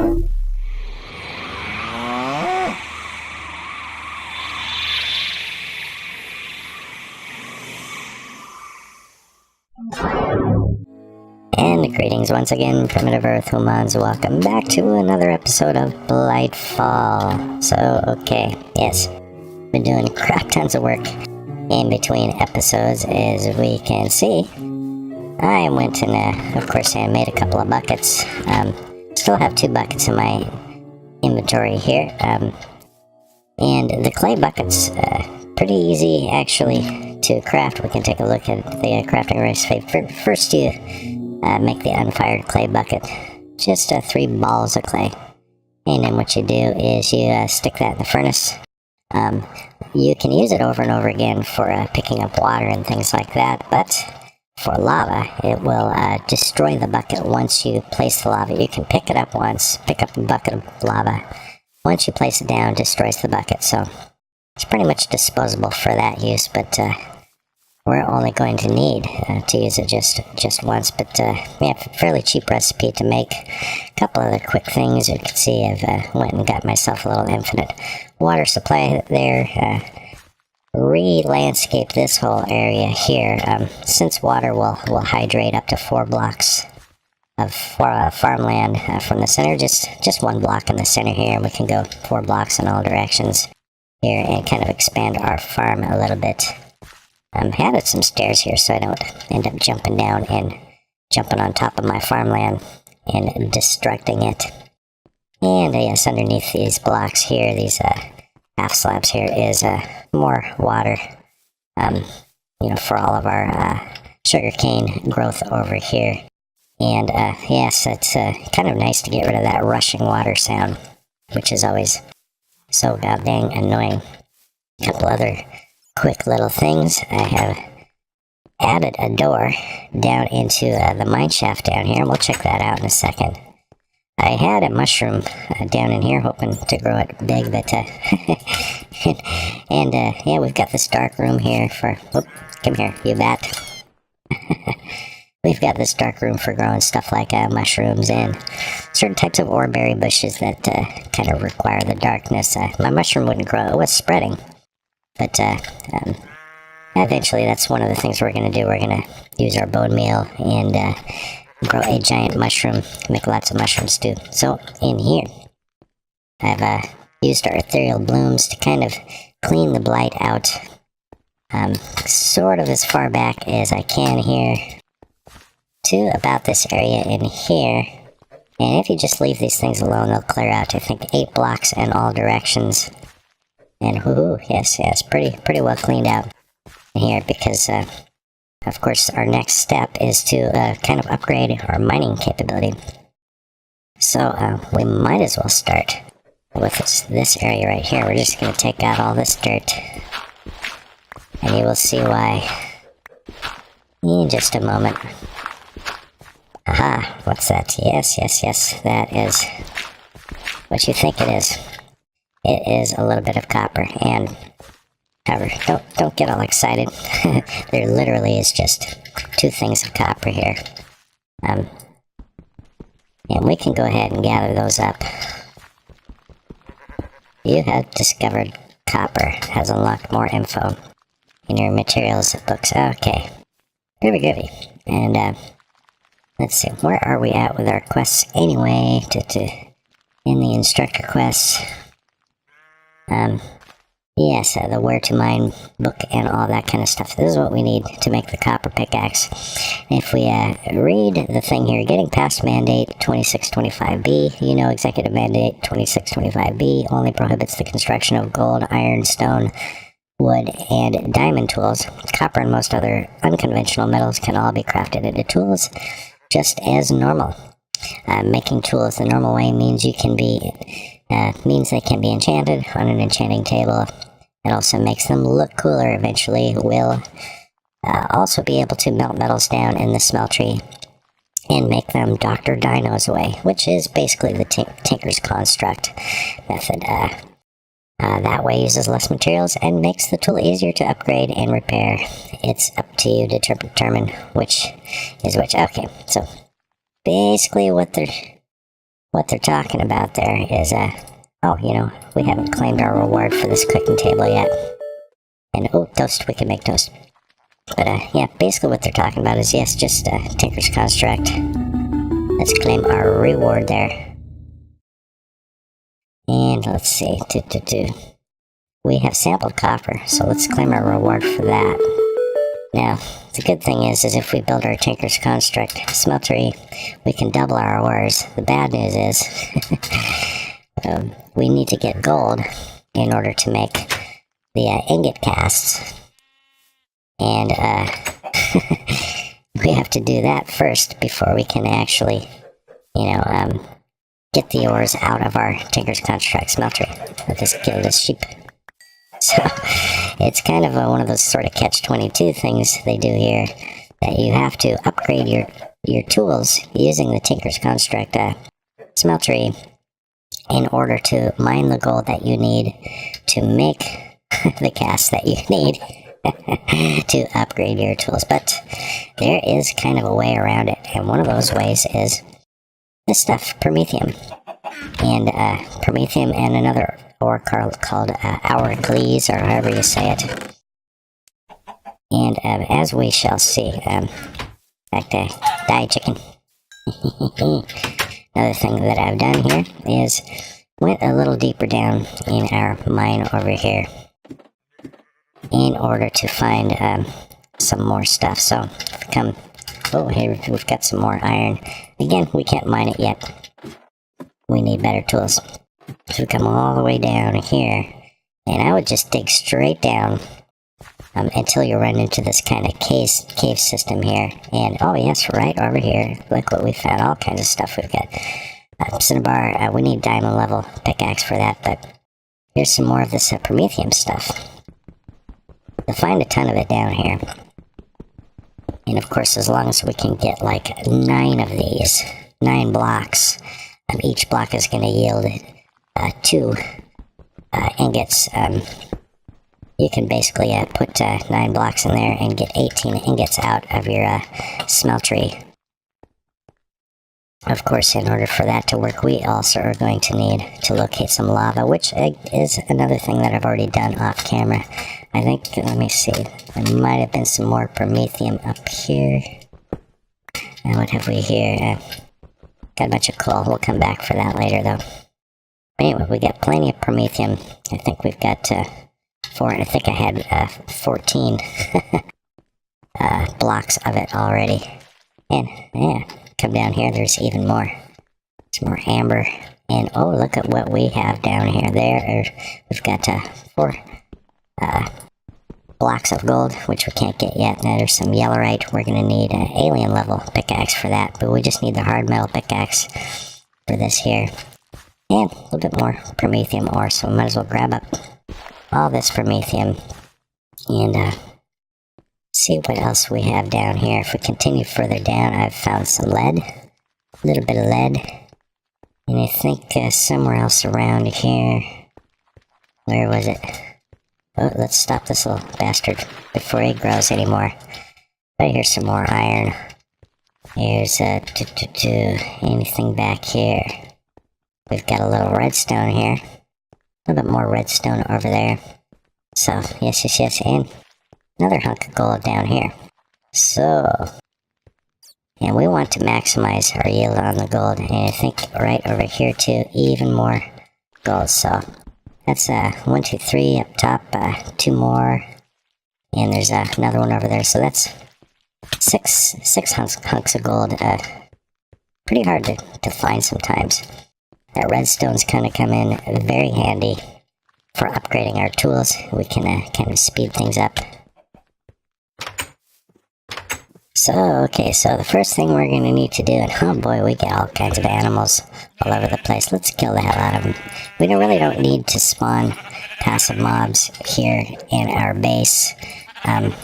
And greetings once again, Primitive Earth Humans. Welcome back to another episode of Blightfall. So, okay, yes, been doing crap tons of work in between episodes, as we can see. I went and, of course, I made a couple of buckets. Still have 2 buckets in my inventory here. And the clay buckets, pretty easy actually to craft. We can take a look at the crafting recipe. First, you make the unfired clay bucket, just 3 balls of clay, and then what you do is you stick that in the furnace. You can use it over and over again for picking up water and things like that, but for lava it will destroy the bucket once you place the lava. You can pick it up once, pick up a bucket of lava. Once you place it down, it destroys the bucket, so it's pretty much disposable for that use, but we're only going to need to use it just once. But yeah, fairly cheap recipe to make. A couple other quick things. You can see I've went and got myself a little infinite water supply there. Re-landscape this whole area here. Since water will hydrate up to 4 blocks of farmland from the center, just 1 block in the center here, and we can go 4 blocks in all directions here and kind of expand our farm a little bit. Added some stairs here so I don't end up jumping down and jumping on top of my farmland and destructing it. And yes, underneath these blocks here, these half slabs here, is more water, for all of our sugarcane growth over here. And yes, it's kind of nice to get rid of that rushing water sound, which is always so goddamn annoying. A couple other quick little things. I have added a door down into the mine shaft down here, and we'll check that out in a second. I had a mushroom down in here, hoping to grow it big, but and yeah, we've got this dark room here for, come here, you bat. We've got this dark room for growing stuff like mushrooms and certain types of oreberry bushes that kind of require the darkness. My mushroom wouldn't grow, it was spreading. But eventually that's one of the things we're going to do. We're going to use our bone meal and grow a giant mushroom, make lots of mushroom stew. So in here, I've used our ethereal blooms to kind of clean the blight out, sort of as far back as I can here to about this area in here. And if you just leave these things alone, they'll clear out, I think, 8 blocks in all directions. And whoo, yes, pretty well cleaned out here, because of course our next step is to kind of upgrade our mining capability. So we might as well start with this area right here. We're just going to take out all this dirt, and you will see why in just a moment. Aha, what's that? Yes, that is what you think it is. It is a little bit of copper, and however, don't get all excited. There literally is just 2 things of copper here. And we can go ahead and gather those up. You have discovered copper. Has unlocked more info in your materials books. Okay. Groovy. And let's see, where are we at with our quests anyway? In the instructor quests. Yes, the where to mine book and all that kind of stuff. This is what we need to make the copper pickaxe. If we read the thing here, getting past mandate 2625B, executive mandate 2625B only prohibits the construction of gold, iron, stone, wood, and diamond tools. Copper and most other unconventional metals can all be crafted into tools just as normal. Making tools the normal way means they can be enchanted on an enchanting table. It also makes them look cooler. Eventually we'll also be able to melt metals down in the smeltery and make them Dr. Dino's way, which is basically the Tinker's Construct method. That way uses less materials and makes the tool easier to upgrade and repair. It's up to you to determine which is which. Okay, so basically what they're what they're talking about there is, oh, you know, we haven't claimed our reward for this cooking table yet. And, oh, toast, we can make toast. But, yeah, basically what they're talking about is, yes, just, Tinker's Construct. Let's claim our reward there. And, let's see, we have sampled copper, so let's claim our reward for that. Now, the good thing is if we build our Tinker's Construct smeltery, we can double our ores. The bad news is, we need to get gold in order to make the ingot casts. And we have to do that first before we can actually, you know, get the ores out of our Tinker's Construct smeltery. Let's just kill this sheep. So, it's kind of one of those sort of catch-22 things they do here, that you have to upgrade your tools using the Tinker's Construct smeltery in order to mine the gold that you need to make the cast that you need to upgrade your tools. But there is kind of a way around it, and one of those ways is this stuff, Promethium. And Promethium and another ore called Hourglass, or however you say it. And as we shall see, back to die chicken. Another thing that I've done here is went a little deeper down in our mine over here in order to find some more stuff. So come, oh, here we've got some more iron. Again, we can't mine it yet. We need better tools. So we come all the way down here, and I would just dig straight down until you run into this kind of cave system here. And oh yes, right over here, look what we found, all kinds of stuff we've got. Cinnabar, we need diamond level pickaxe for that, but here's some more of this Promethium stuff. You'll find a ton of it down here. And of course, as long as we can get like 9 of these, 9 blocks, each block is going to yield 2 ingots. You can basically put 9 blocks in there and get 18 ingots out of your smeltery. Of course, in order for that to work, we also are going to need to locate some lava, which is another thing that I've already done off camera. I think, let me see, there might have been some more Promethium up here. And what have we here? Got a bunch of coal. We'll come back for that later, though. Anyway, we got plenty of Promethium. I think we've got 4, I think I had 14 blocks of it already. And, yeah, come down here, there's even more. Some more amber. And, oh, look at what we have down here. We've got 4 blocks of gold, which we can't get yet. Now there's some yellowite. We're going to need an alien level pickaxe for that, but we just need the hard metal pickaxe for this here. And a little bit more Promethium ore, so we might as well grab up all this Promethium and see what else we have down here. If we continue further down, I've found some lead, a little bit of lead, and I think somewhere else around here, where was it? Oh, let's stop this little bastard before he grows anymore. Right, here's some more iron. Here's anything back here. We've got a little redstone here. A little bit more redstone over there. So, yes, and another hunk of gold down here. So, and we want to maximize our yield on the gold, and I think right over here too, even more gold. So, that's 1, 2, 3 up top, 2 more, and there's another one over there. So that's six hunks of gold. Pretty hard to find sometimes. That redstone's kind of come in very handy for upgrading our tools. We can kind of speed things up. So, okay, so the first thing we're going to need to do, and oh boy, we get all kinds of animals all over the place. Let's kill the hell out of them. We really don't need to spawn passive mobs here in our base. And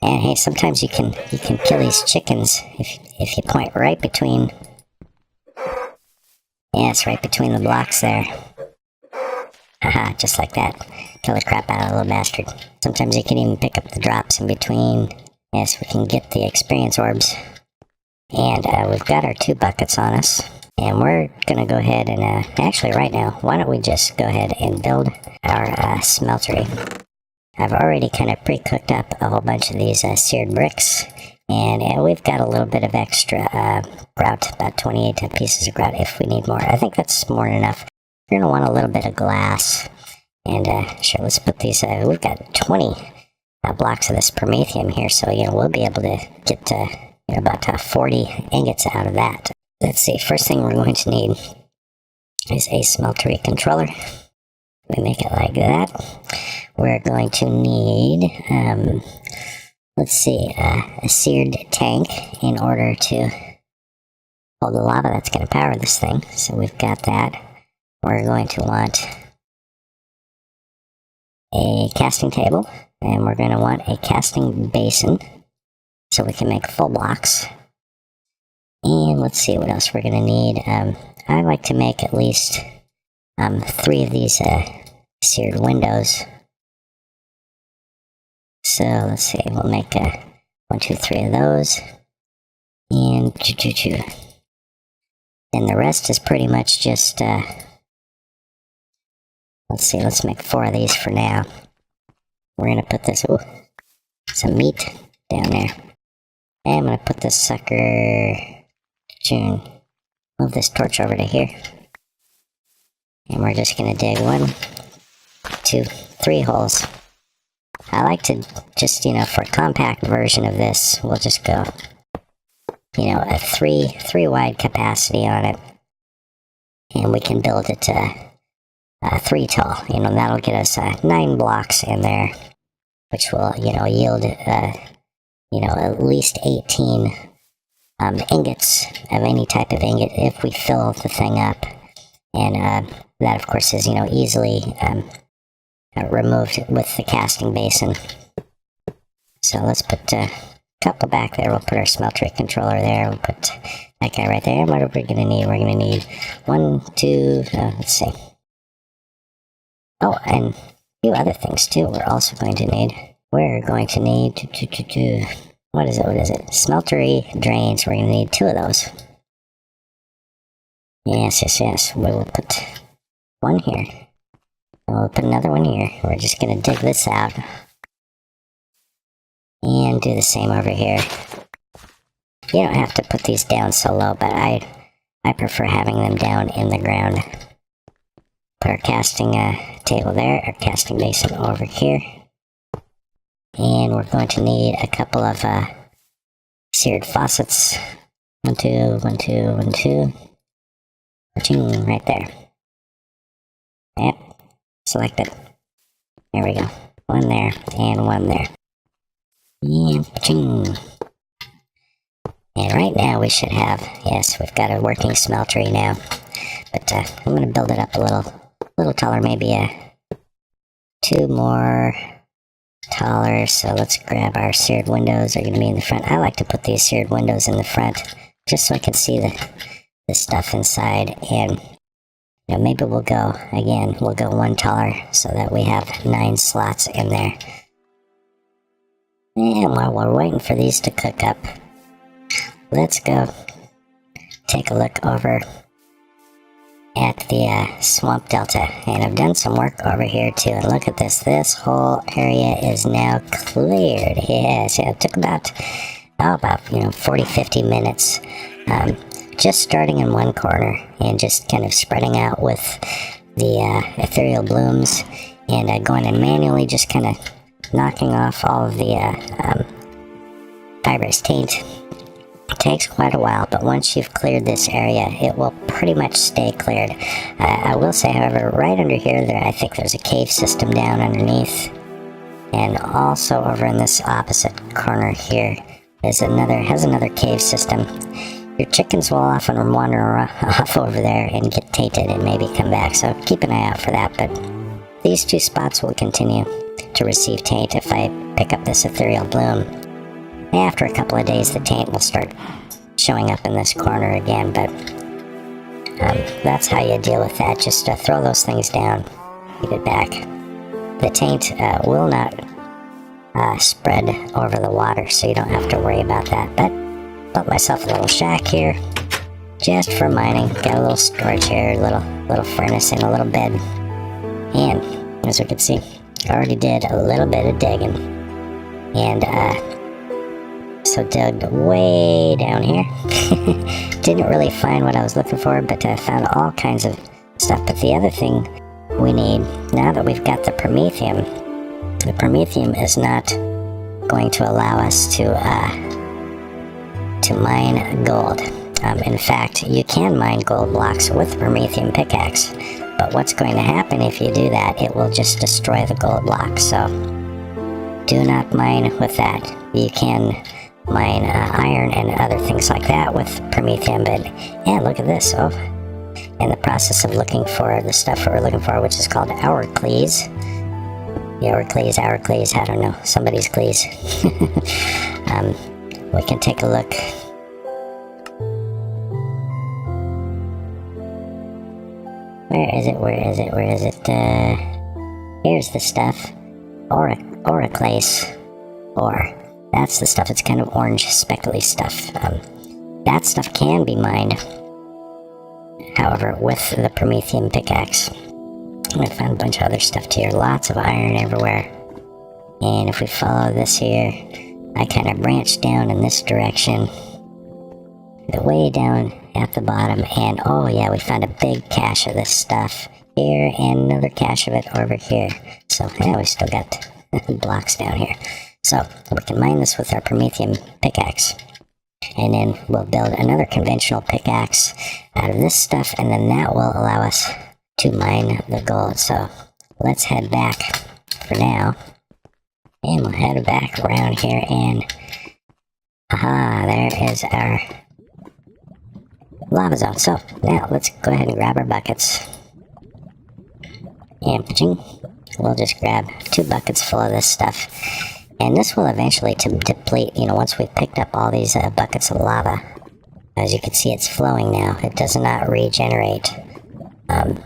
hey, sometimes you can kill these chickens if you point right between. Yes, right between the blocks there. Haha, just like that. Kill the crap out of the little bastard. Sometimes you can even pick up the drops in between. Yes, we can get the experience orbs. And we've got our 2 buckets on us. And we're gonna go ahead and, actually right now, why don't we just go ahead and build our smeltery. I've already kind of pre-cooked up a whole bunch of these seared bricks, and we've got a little bit of extra grout, about 28 pieces of grout if we need more. I think that's more than enough. You're gonna want a little bit of glass, and sure, let's put these, we've got 20 blocks of this promethium here, so, we'll be able to get about 40 ingots out of that. Let's see, first thing we're going to need is a smeltery controller. We make it like that. We're going to need, let's see, a seared tank in order to hold the lava that's going to power this thing. So we've got that. We're going to want a casting table, and we're going to want a casting basin so we can make full blocks. And let's see what else we're going to need. I like to make at least 3 of these seared windows. So let's see, we'll make 1, 2, 3 of those. And and the rest is pretty much just, let's see, let's make 4 of these for now. We're going to put this, some meat down there. And I'm going to put this sucker, move this torch over to here. And we're just going to dig 1, 2, 3 holes. I like to just, for a compact version of this, we'll just go, a 3 wide capacity on it. And we can build it 3 tall. That'll get us 9 blocks in there, which will, yield, at least 18 ingots of any type of ingot if we fill the thing up. And that, of course, is, easily removed with the casting basin. So let's put a couple back there. We'll put our smeltery controller there. We'll put that guy right there. What are we going to need? We're going to need 1, 2, let's see. Oh, and a few other things too we're also going to need. We're going to need, what is it? Smeltery drains. We're going to need 2 of those. Yes. We will put 1 here. And we'll put another 1 here. We're just going to dig this out. And do the same over here. You don't have to put these down so low, but I prefer having them down in the ground. Put our casting table there, our casting basin over here. And we're going to need a couple of seared faucets. 1, 2, 1, 2, 1, 2. Right there. Yep. Selected. There we go. 1 there, and 1 there. And right now we should have, yes, we've got a working smeltery now. But I'm going to build it up a little taller, maybe 2 more taller. So let's grab our seared windows. They're going to be in the front. I like to put these seared windows in the front just so I can see the stuff inside. And maybe we'll go 1 taller so that we have 9 slots in there. And while we're waiting for these to cook up, let's go take a look over at the swamp delta. And I've done some work over here too, and look at this. This whole area is now cleared. Yes, it took about 40-50 minutes. Just starting in one corner and just kind of spreading out with the ethereal blooms, and going and manually just kind of knocking off all of the fibrous taint. It takes quite a while, but once you've cleared this area, it will pretty much stay cleared. I will say, however, right under here, I think there's a cave system down underneath, and also over in this opposite corner here has another cave system. Your chickens will often wander off over there and get tainted and maybe come back, so keep an eye out for that. But these 2 spots will continue to receive taint if I pick up this ethereal bloom. After a couple of days, the taint will start showing up in this corner again, but that's how you deal with that. Just throw those things down, keep it back. The taint will not spread over the water, so you don't have to worry about that. But built myself a little shack here, just for mining. Got a little storage here, little furnace and a little bed. And as we can see, I already did a little bit of digging. And so dug way down here. Didn't really find what I was looking for, but I found all kinds of stuff. But the other thing we need, now that we've got the promethium is not going to allow us to mine gold. In fact, you can mine gold blocks with the promethium pickaxe, but what's going to happen if you do that, it will just destroy the gold block. So do not mine with that. You can mine iron and other things like that with promethium, but yeah, look at this. Oh, in the process of looking for the stuff we're looking for, which is called Hourcleys. Hourcleys, I don't know, somebody's cleys. We can take a look. Where is it? Here's the stuff. Auriclase ore. That's the stuff. It's kind of orange, speckly stuff. That stuff can be mined, however, with the promethium pickaxe. I found a bunch of other stuff here. Lots of iron everywhere. And if we follow this here, I kind of branched down in this direction, way down at the bottom, and oh yeah, we found a big cache of this stuff here and another cache of it over here. So yeah, we still got blocks down here. So we can mine this with our promethium pickaxe, and then we'll build another conventional pickaxe out of this stuff, and then that will allow us to mine the gold. So let's head back for now, and we'll head back around here, and aha, there is our lava zone. So now let's go ahead and grab our buckets, and we'll just grab 2 buckets full of this stuff, and this will eventually deplete, once we've picked up all these buckets of lava. As you can see, it's flowing now. It does not regenerate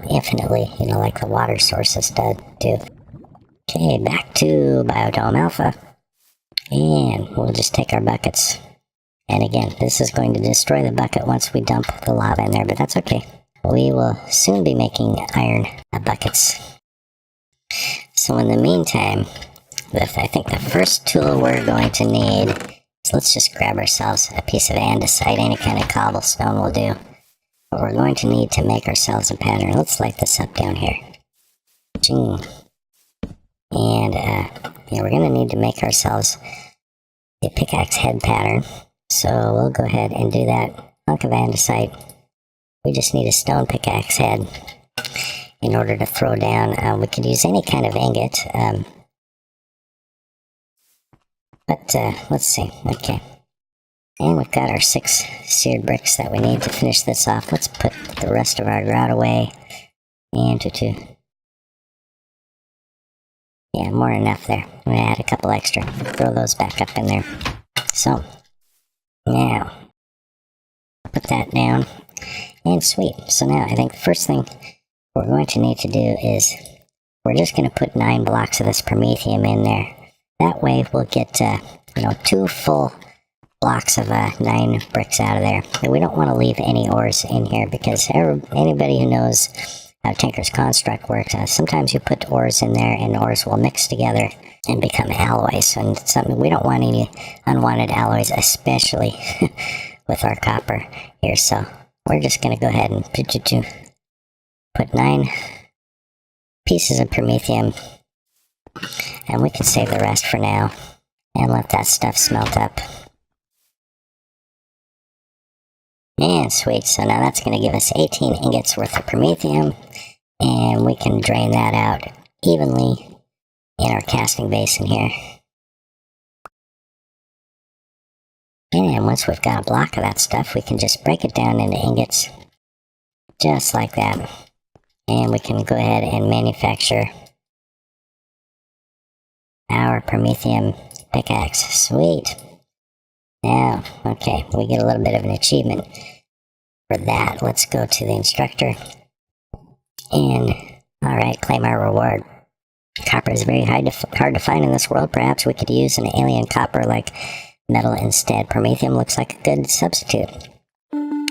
infinitely, like the water sources do. Okay, back to Biodome Alpha, and we'll just take our buckets. And again, this is going to destroy the bucket once we dump the lava in there, but that's okay. We will soon be making iron buckets. So in the meantime, I think the first tool we're going to need is, let's just grab ourselves a piece of andesite. Any kind of cobblestone will do. But we're going to need to make ourselves a pattern. Let's light this up down here. And we're going to need to make ourselves a pickaxe head pattern. So we'll go ahead and do that. Hunk of andesite. We just need a stone pickaxe head in order to throw down. We could use any kind of ingot. But let's see. Okay. And we've got our 6 seared bricks that we need to finish this off. Let's put the rest of our grout away. And yeah, more than enough there. I'm going to add a couple extra. Throw those back up in there. So, now, put that down. And sweet. So now, I think the first thing we're going to need to do is, we're just going to put 9 blocks of this promethium in there. That way we'll get, 2 full blocks of 9 bricks out of there. And we don't want to leave any ores in here, because anybody who knows how Tinker's Construct works, sometimes you put ores in there and ores will mix together and become alloys. And we don't want any unwanted alloys, especially with our copper here. So we're just going to go ahead and put 9 pieces of promethium, and we can save the rest for now and let that stuff smelt up. And sweet, so now that's going to give us 18 ingots worth of promethium, and we can drain that out evenly in our casting basin here. And once we've got a block of that stuff, we can just break it down into ingots, just like that. And we can go ahead and manufacture our promethium pickaxe. Sweet. Now, okay, we get a little bit of an achievement for that. Let's go to the instructor. And, alright, claim our reward. Copper is very hard to find in this world. Perhaps we could use an alien copper like metal instead. Promethium looks like a good substitute.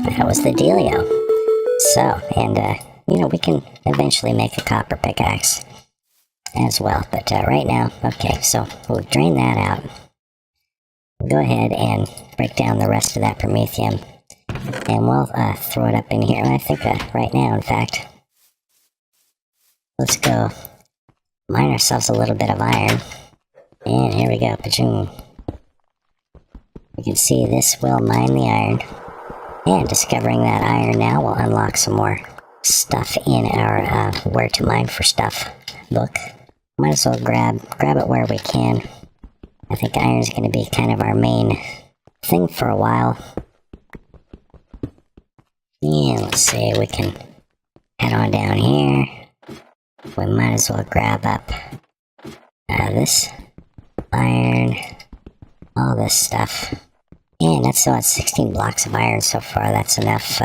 that was the dealio. So, and, you know, we can eventually make a copper pickaxe as well. But right now, okay, so we'll drain that out. We'll go ahead and break down the rest of that promethium. And we'll throw it up in here. I think right now, in fact, let's go mine ourselves a little bit of iron. And here we go. Pachoom. You can see this will mine the iron. And discovering that iron now will unlock some more stuff in our where to mine for stuff book. Might as well grab it where we can. I think iron is going to be kind of our main thing for a while. And let's see, we can head on down here. We might as well grab up this iron, all this stuff. And that's about 16 blocks of iron so far. That's enough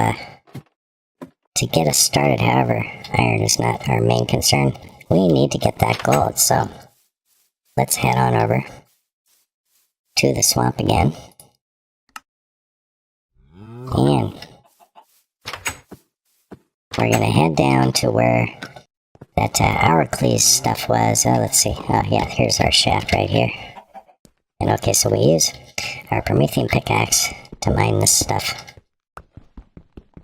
to get us started. However, iron is not our main concern. We need to get that gold, so let's head on over to the swamp again. And we're gonna head down to where that Hourclease stuff was. Let's see. Oh yeah, here's our shaft right here. And okay, so we use our promethium pickaxe to mine this stuff.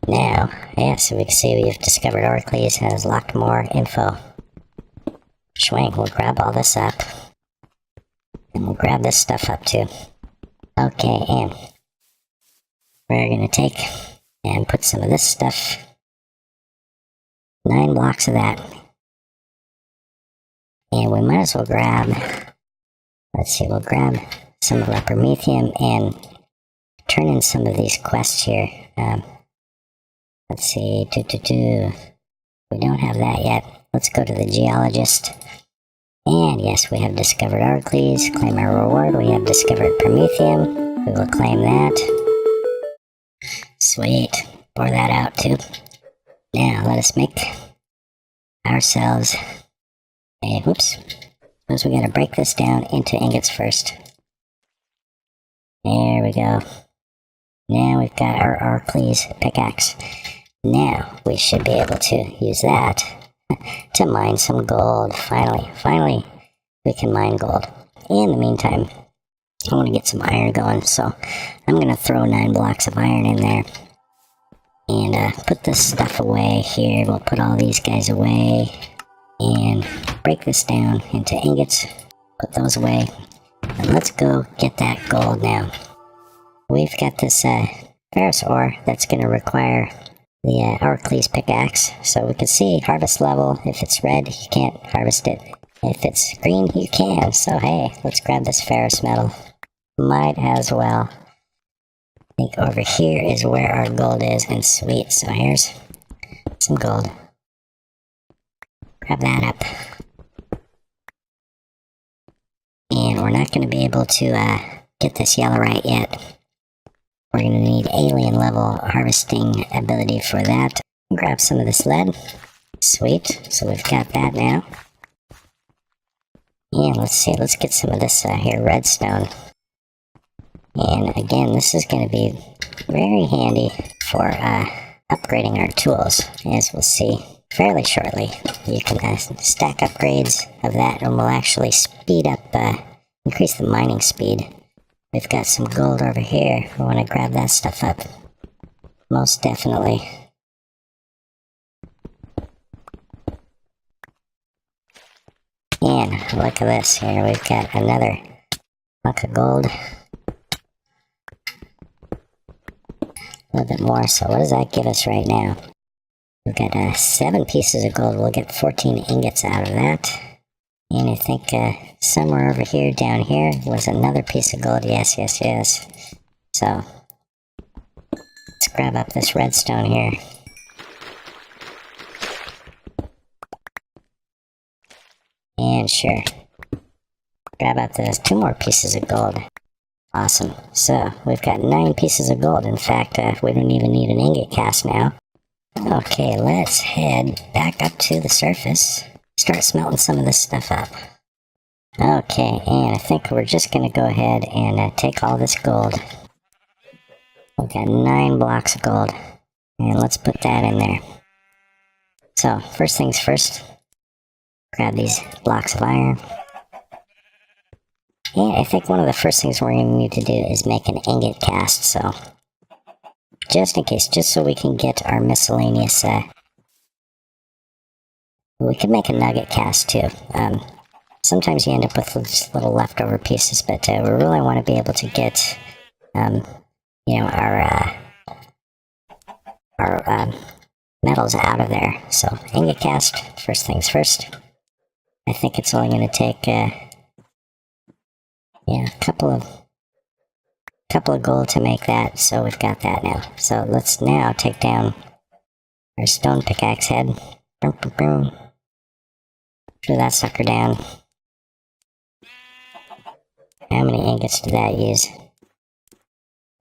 Now, yeah, so we can see we've discovered Hourclease has locked more info. Schwang, we'll grab all this up. And we'll grab this stuff up too. Okay, and we're gonna take and put some of this stuff. 9 blocks of that. And we might as well grab, let's see, we'll grab some of our promethium and turn in some of these quests here. Let's see, we don't have that yet. Let's go to the geologist. And yes, we have discovered Hourclease. Claim our reward. We have discovered promethium. We will claim that. Sweet. Pour that out too. Now, let us make ourselves a, whoops. Suppose we gotta break this down into ingots first. There we go. Now we've got our Hourclease pickaxe. Now, we should be able to use that to mine some gold. Finally, we can mine gold. In the meantime, I want to get some iron going, so I'm gonna throw 9 blocks of iron in there. And put this stuff away here. We'll put all these guys away. And break this down into ingots. Put those away. And let's go get that gold now. We've got this ferrous ore that's going to require the Hourclease pickaxe. So we can see harvest level. If it's red, you can't harvest it. If it's green, you can. So hey, let's grab this ferrous metal. Might as well. I think over here is where our gold is, and sweet. So here's some gold. Grab that up. And we're not going to be able to get this yellowite yet. We're going to need alien level harvesting ability for that. Grab some of this lead. Sweet. So we've got that now. And let's see, let's get some of this here redstone. And again, this is going to be very handy for upgrading our tools, as we'll see fairly shortly. You can stack upgrades of that and will actually speed up, increase the mining speed. We've got some gold over here. We want to grab that stuff up. Most definitely. And look at this here. We've got another hunk of gold. A little bit more. So what does that give us right now? We've got 7 pieces of gold. We'll get 14 ingots out of that. And I think somewhere over here, down here, was another piece of gold. Yes. So let's grab up this redstone here. And sure, grab up those 2 more pieces of gold. Awesome. So we've got 9 pieces of gold. In fact, we don't even need an ingot cast now. Okay, let's head back up to the surface. Start smelting some of this stuff up. Okay, and I think we're just going to go ahead and take all this gold. We've got 9 blocks of gold. And let's put that in there. So, first things first, grab these blocks of iron. And I think one of the first things we're going to need to do is make an ingot cast, so just in case, just so we can get our miscellaneous, we could make a nugget cast too. Sometimes you end up with just little leftover pieces, but we really want to be able to get, you know, our metals out of there. So ingot cast, first things first. I think it's only going to take, yeah, a couple of gold to make that, so we've got that now. So let's now take down our stone pickaxe head. Boom, boom, boom. Throw that sucker down. How many ingots did that use?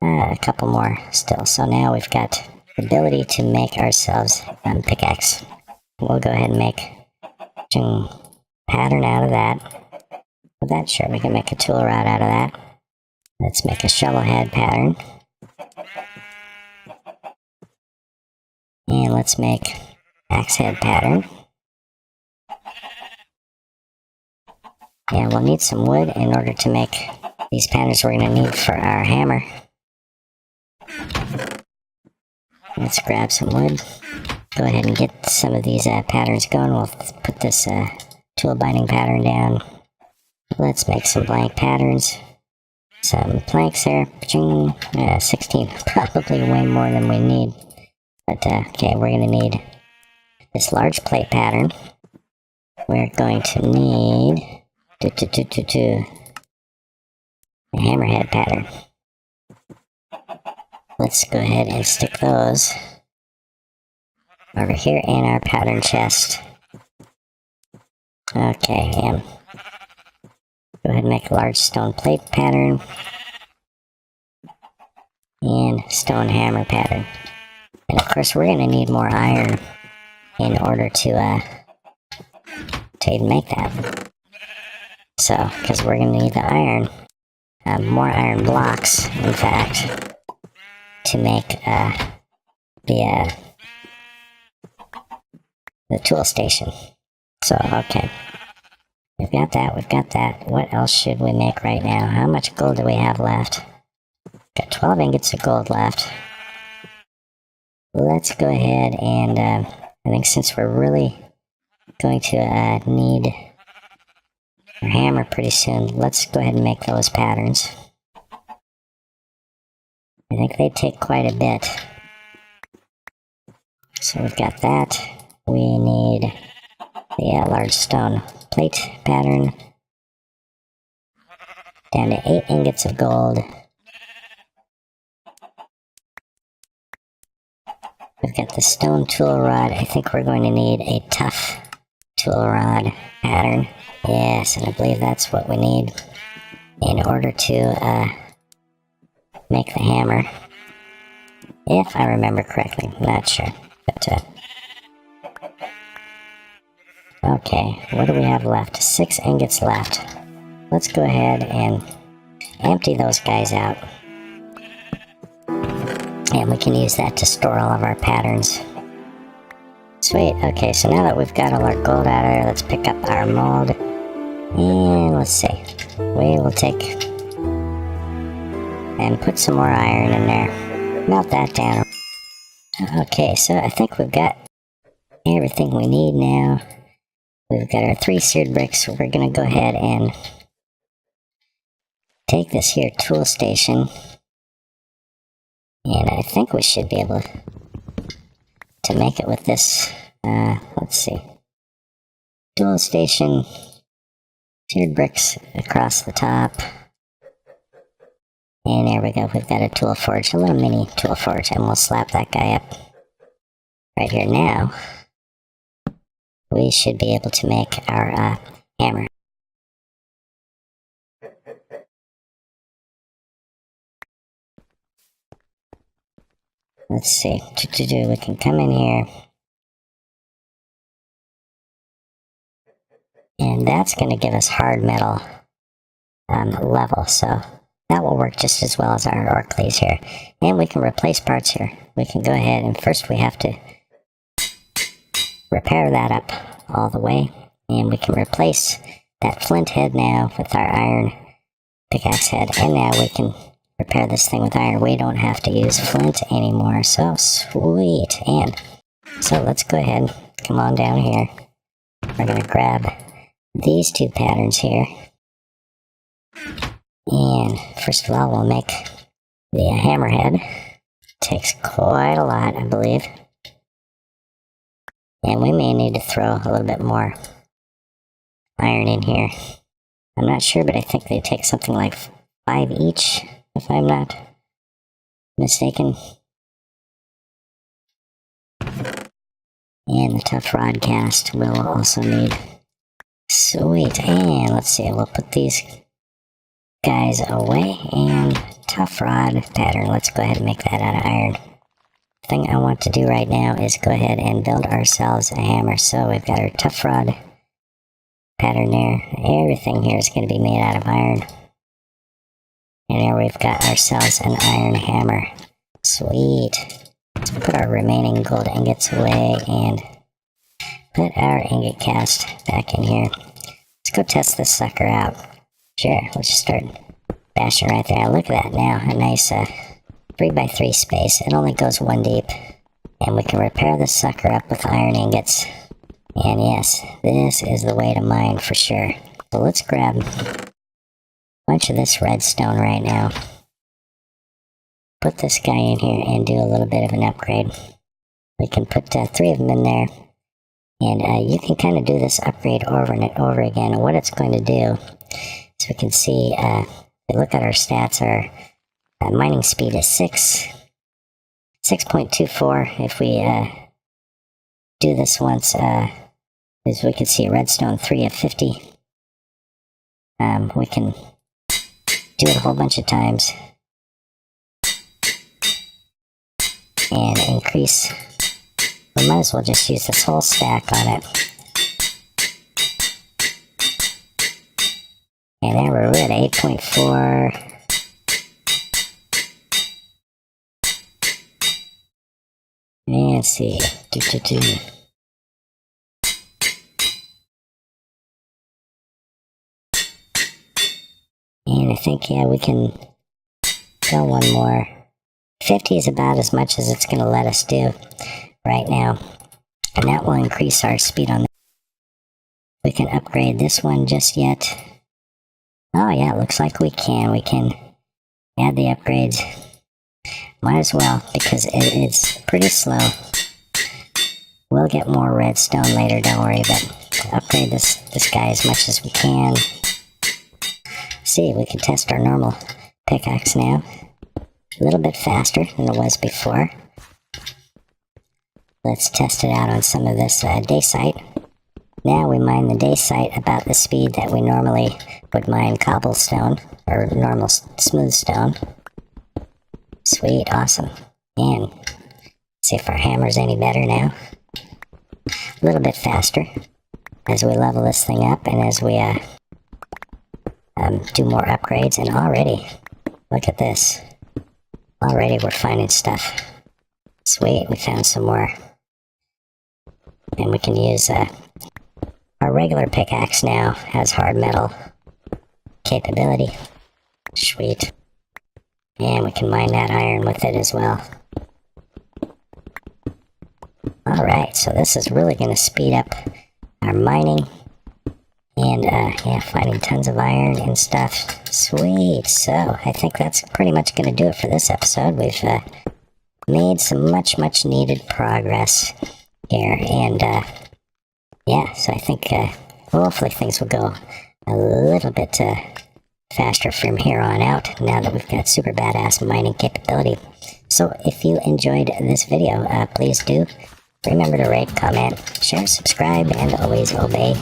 A couple more still. So now we've got the ability to make ourselves a pickaxe. We'll go ahead and make a pattern out of that. With that, sure, we can make a tool rod out of that. Let's make a shovel head pattern. And let's make axe head pattern. And we'll need some wood in order to make these patterns we're going to need for our hammer. Let's grab some wood. Go ahead and get some of these patterns going. We'll put this tool binding pattern down. Let's make some blank patterns. Some planks there. 16. Probably way more than we need. But okay, we're going to need this large plate pattern. We're going to need a hammerhead pattern. Let's go ahead and stick those over here in our pattern chest. Okay, and go ahead and make a large stone plate pattern and stone hammer pattern. And of course, we're going to need more iron in order to even make that. So, because we're going to need the iron, more iron blocks, in fact, to make the tool station. So, okay. We've got that, we've got that. What else should we make right now? How much gold do we have left? Got 12 ingots of gold left. Let's go ahead and, I think since we're really going to need our hammer pretty soon, let's go ahead and make those patterns. I think they take quite a bit. So we've got that. We need the large stone plate pattern. Down to 8 ingots of gold. We've got the stone tool rod. I think we're going to need a tough tool rod pattern. Yes, and I believe that's what we need in order to make the hammer. If I remember correctly, I'm not sure. But, okay, what do we have left? 6 ingots left. Let's go ahead and empty those guys out. And we can use that to store all of our patterns. Sweet, okay, so now that we've got all our gold out of there, let's pick up our mold. And let's see. We will take and put some more iron in there. Melt that down. Okay, so I think we've got everything we need now. We've got our 3 seared bricks, so we're going to go ahead and take this here tool station. And I think we should be able to make it with this, let's see. Tool station, seared bricks across the top. And there we go, we've got a tool forge, a little mini tool forge, and we'll slap that guy up right here now. We should be able to make our hammer. Let's see, we can come in here. And that's going to give us hard metal level, so that will work just as well as our ore clays here. And we can replace parts here. We can go ahead and first we have to repair that up all the way. And we can replace that flint head now with our iron pickaxe head. And now we can repair this thing with iron. We don't have to use flint anymore. So sweet. And so let's go ahead, come on down here. We're going to grab these two patterns here. And first of all, we'll make the hammerhead. Takes quite a lot, I believe. And we may need to throw a little bit more iron in here. I'm not sure, but I think they take something like 5 each, if I'm not mistaken. And the tough rod cast will also need. Sweet. And let's see, we'll put these guys away, and tough rod pattern. Let's go ahead and make that out of iron. The thing I want to do right now is go ahead and build ourselves a hammer. So we've got our tough rod pattern there. Everything here is going to be made out of iron. And there we've got ourselves an iron hammer. Sweet. Let's put our remaining gold ingots away and put our ingot cast back in here. Let's go test this sucker out. Sure, let's just start bashing right there. Look at that now, a nice 3x3 space. It only goes 1 deep. And we can repair this sucker up with iron ingots. And yes, this is the way to mine for sure. So let's grab a bunch of this redstone right now. Put this guy in here and do a little bit of an upgrade. We can put 3 of them in there. And you can kind of do this upgrade over and over again. And what it's going to do, so we can see, if we look at our stats, our mining speed is 6.24. If we do this once, as we can see, redstone 3 of 50. We can do it a whole bunch of times and increase. We might as well just use this whole stack on it. And there we're at 8.4. And let's see. And I think, yeah, we can go one more. 50 is about as much as it's going to let us do right now. And that will increase our speed on this. We can upgrade this one just yet. Oh yeah, it looks like we can. We can add the upgrades. Might as well, because it's pretty slow. We'll get more redstone later, don't worry, but upgrade this guy as much as we can. See, we can test our normal pickaxe now. A little bit faster than it was before. Let's test it out on some of this dacite. Now we mine the dacite about the speed that we normally would mine cobblestone, or normal smooth stone. Sweet, awesome. And see if our hammer's any better now. A little bit faster as we level this thing up and as we do more upgrades. And already, look at this. Already we're finding stuff. Sweet, we found some more. And we can use our regular pickaxe now has hard metal capability. Sweet. And we can mine that iron with it as well. Alright, so this is really going to speed up our mining. And, yeah, finding tons of iron and stuff. Sweet. So, I think that's pretty much going to do it for this episode. We've made some much needed progress here. And, yeah, so I think hopefully things will go a little bit faster from here on out now that we've got super badass mining capability. So if you enjoyed this video, please do remember to rate, comment, share, subscribe, and always obey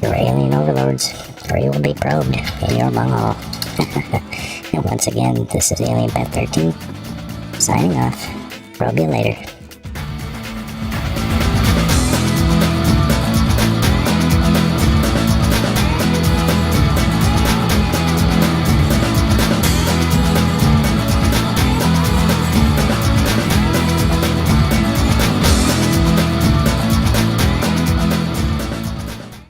your alien overlords, or you will be probed in your bunghole. And once again, this is Alien Pet 13 signing off. Probe you later.